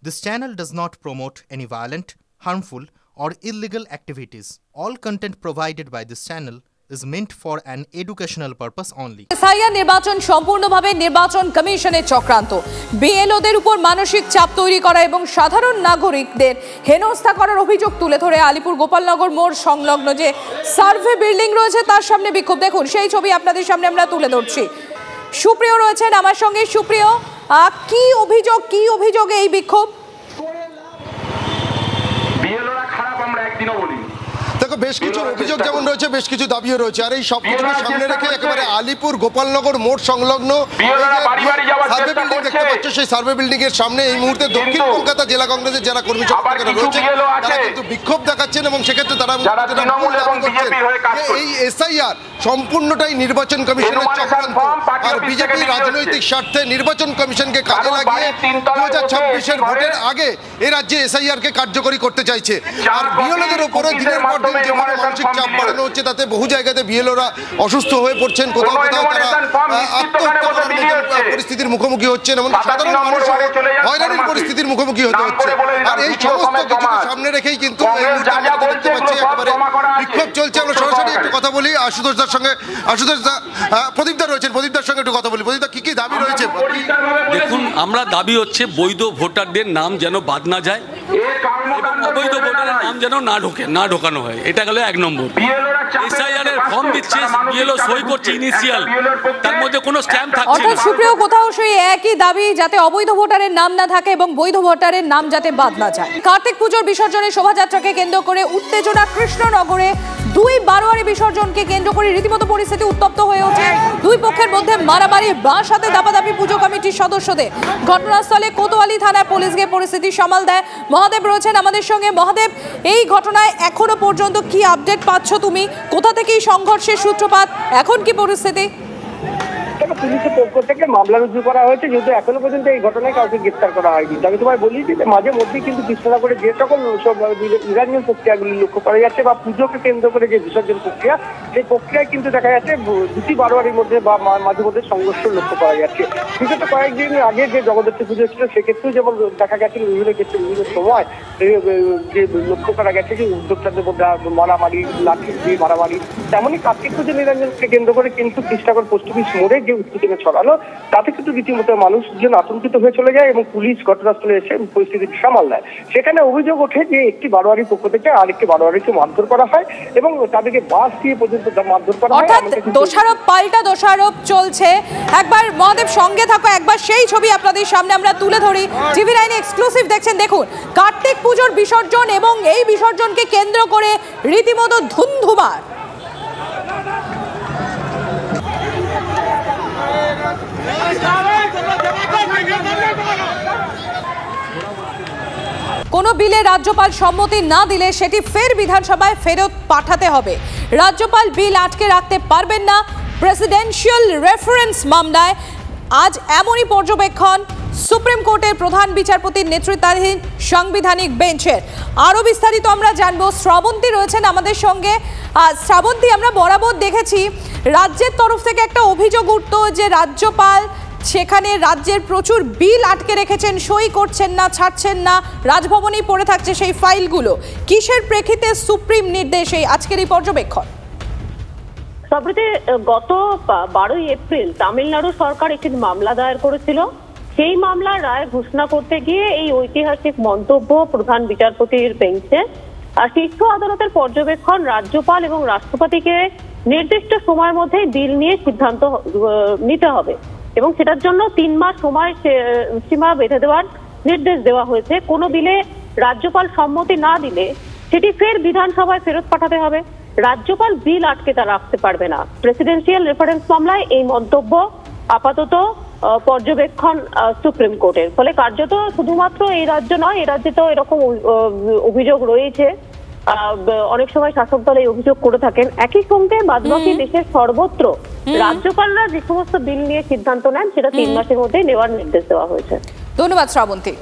This channel does not promote any violent, harmful, or illegal activities. All content provided by this channel is meant for an educational purpose only. SIR নির্বাচন সম্পূর্ণভাবে নির্বাচন কমিশনের চক্রান্ত। বিএলওদের উপর মানসিক চাপ তৈরি করা এবং সাধারণ নাগরিকদের হেনস্থা করার অভিযোগ তুলে ধরে আলিপুর গোপালনগর মোড় সংলগ্ন যে সার্ভে বিল্ডিং রয়েছে তার সামনে বিক্ষোভ। দেখুন সেই ছবি আপনাদের সামনে আমরা তুলে ধরছি। সুপ্রিয় রয়েছেন আমার সঙ্গে। সুপ্রিয়, কি অভিযোগে এই বিক্ষোভ? বিএলওরা খারাপ আমরা একদিনও বলি। দেখো, বেশ কিছু অভিযোগ যেমন রয়েছে, বেশ কিছু দাবিও রয়েছে, আর এই সব কিছুকে সামনে রেখে একেবারে আলিপুর গোপালনগর মোড় সংলগ্ন সার্ভে বিল্ডিং দেখতে পাচ্ছ, সেই সার্ভে বিল্ডিং এর সামনে এই মুহূর্তে দক্ষিণ কলকাতা জেলা কংগ্রেসের যারা কর্মী সমর্থকেরা রয়েছে তারা কিন্তু বিক্ষোভ দেখাচ্ছেন এবং সেক্ষেত্রে তারা এই এসআইআর সম্পূর্ণটাই নির্বাচন কমিশনের চক্রান্ত, আর বিজেপি রাজনৈতিক স্বার্থে নির্বাচন কমিশনকে কাজে লাগিয়ে 2026-এর ভোটের আগে এই রাজ্যে এসআইআর কে কার্যকরী করতে চাইছে। আর বিএলওদের উপরে দিনের পর দিন যেভাবে মানসিক চাপ বাড়ানো হচ্ছে তাতে বহু জায়গাতে বিএলওরা অসুস্থ হয়ে পড়ছেন, কোথাও কোথাও তারা আত্মহত্যা করার মতো পরিস্থিতির মুখোমুখি হচ্ছেন এবং সাধারণ মানুষ হয়রানির পরিস্থিতির মুখোমুখি হতে হচ্ছে। আর এই সমস্ত কিছুকে সামনে রেখেই কিন্তু এই মুহূর্তে আমরা দেখতে পাচ্ছি একেবারে বিক্ষোভ চলছে। আমরা সরাসরি একটু কথা বলি আশুতোষ দার সঙ্গে। আশুতোষ দা, প্রদীপ দা রয়েছেন, প্রদীপ দার সঙ্গে একটু কথা বলি। প্রদীপ দা, কি কি দাবি রয়েছে? দেখুন, আমরা দাবি হচ্ছে বৈধ ভোটারদের নাম যেন বাদ না যায়, অবৈধ ভোটারের নাম যেন না ঢোকানো হয়। এটা গেল এক নম্বর। এসআইআর এর ফর্ম দিচ্ছে, বিএলও সই করছে ইনিশিয়াল, তার মধ্যে কোনো স্ট্যাম্প থাকছে না। সুপ্রিয়, কোথাও সেই একই দাবি, যাতে অবৈধ ভোটারের নাম না থাকে এবং বৈধ ভোটারের নাম যাতে বাদ না যায়। কার্তিক পুজোর বিসর্জনের শোভাযাত্রাকে কেন্দ্র করে উত্তেজনা কৃষ্ণনগরে। দুই বারোয়ারি বিসর্জনকে কেন্দ্র করে রীতিমতো পরিস্থিতি উত্তপ্ত হয়ে ওঠে। দুই পক্ষের মধ্যে মারামারি, বাঁশ হাতে দাপাদাপি পুজো কমিটির সদস্যদের। ঘটনাস্থলে কোতোয়ালি থানার পুলিশ গিয়ে পরিস্থিতি সামাল দেয়। মহাদেব রয়েছেন আমাদের সঙ্গে। মহাদেব, এই ঘটনায় এখনো পর্যন্ত কি আপডেট পাচ্ছ তুমি? কোথা থেকে এই সংঘর্ষের সূত্রপাত? এখন কি পরিস্থিতি? পুলিশের পক্ষ থেকে মামলা রুজু করা হয়েছে, যেহেতু এখনো পর্যন্ত এই ঘটনায় কাউকে গ্রেফতার করা হয়নি। আমি তোমায় বলি যে মাঝে মধ্যেই কিন্তু কৃষ্ণনগরে যে সকল ইরানিয়ান প্রক্রিয়াগুলি লক্ষ্য করা যাচ্ছে বা পুজোকে কেন্দ্র করে যে বিসর্জন প্রক্রিয়া, সেই প্রক্রিয়ায় কিন্তু দেখা যাচ্ছে দুটি বারোয়ারির মধ্যে বা মাঝে মধ্যে সংঘর্ষ লক্ষ্য করা যাচ্ছে। বিগত কয়েকদিন আগে যে জগদ্ধাত্রী পুজো ছিল সেক্ষেত্রেও যেমন দেখা গেছে বিভিন্ন ক্ষেত্রে বিভিন্ন সময় যে লক্ষ্য করা গেছে যে উদ্যোক্তাদের মধ্যে মারামারি, লাঠি দিয়ে মারামারি, তেমনই কার্তিক পুজো নিরঞ্জনকে কেন্দ্র করে কিন্তু কৃষ্ণনগর পোস্ট অফিস মোড়ে যে উত্তেজনা ছড়ালো তাতে কিন্তু রীতিমতো মানুষজন আতঙ্কিত হয়ে চলে যায় এবং পুলিশ ঘটনাস্থলে এসে পরিস্থিতি সামাল দেয়। সেখানে অভিযোগ ওঠে যে একটি বারোয়ারির পক্ষ থেকে আরেকটি বারোয়ারিকে মারধর করা হয় এবং তাদেরকে বাস দিয়ে পর্যন্ত মারধর করা হয়। দোষারোপ পাল্টা দোষারোপ চলছে। একবার মহাদেব সঙ্গে থাকো, একবার সেই ছবি আপনাদের সামনে আমরা তুলে ধরি। টিভি9 এক্সক্লুসিভ দেখছেন। দেখুন, কার্তিক পুজোর বিসর্জন এবং এই বিসর্জনকে কেন্দ্র করে রীতিমতো ধুন্ধুমার। কোনো বিলে রাজ্যপাল সম্মতি না দিলে সেটি ফের বিধানসভায় ফেরত পাঠাতে হবে। রাজ্যপাল বিল আটকে রাখতে পারবেন না। প্রেসিডেন্সিয়াল রেফারেন্স মামলায় আজ এমনই পর্যবেক্ষণ সুপ্রিম কোর্টের প্রধান বিচারপতির নেতৃত্বাধীন সাংবিধানিক বেঞ্চের। আরও বিস্তারিত আমরা জানবো। শ্রাবন্তী রয়েছেন আমাদের সঙ্গে। শ্রাবন্তী, আমরা বরাবর দেখেছি রাজ্যের তরফ থেকে একটা অভিযোগ উঠত যে রাজ্যপাল সেখানে রাজ্যের প্রচুর বিল আটকে রেখেছেন, সই করছেন না, ছাড়ছেন না, রাজভবনেই পড়ে থাকছে সেই ফাইলগুলো। কিসের প্রেক্ষিতে সুপ্রিম নির্দেশ এই আজকের এই পর্যবেক্ষণ? সম্প্রতি গত 12 এপ্রিল তামিলনাড়ু সরকার একটি মামলা দায়ের করেছিল। সেই মামলার রায় ঘোষণা করতে গিয়ে এই ঐতিহাসিক মন্তব্য প্রধান বিচারপতির বেঞ্চে। শীর্ষ আদালতের পর্যবেক্ষণ, রাজ্যপাল এবং রাষ্ট্রপতিকে নির্দিষ্ট সময়ের মধ্যে বিল নিয়ে সিদ্ধান্ত নিতে হবে এবং সেটার জন্য 3 মাস সময় সীমা বেঁধে দেওয়ার নির্দেশ দেওয়া হয়েছে। কোনো বিলে রাজ্যপাল সম্মতি না দিলে সেটি ফের বিধানসভায় ফেরত পাঠাতে হবে। রাজ্যপাল বিল আটকে তা রাখতে পারবে না। প্রেসিডেন্সিয়াল রেফারেন্স মামলায় এই মন্তব্য আপাতত পর্যবেক্ষণ সুপ্রিম কোর্টের। ফলে কার্যত শুধুমাত্র এই রাজ্য নয়, এই রাজ্যে তো এরকম অভিযোগ রয়েছে। অনেক সময় শাসক দল এই অভিযোগ করে থাকেন। একই সঙ্গে বাদবাকি দেশের সর্বত্র রাজ্যপালরা যে সমস্ত বিল নিয়ে সিদ্ধান্ত নেন সেটা 3 মাসের মধ্যে নেওয়ার নির্দেশ দেওয়া হয়েছে। ধন্যবাদ শ্রাবন্তী।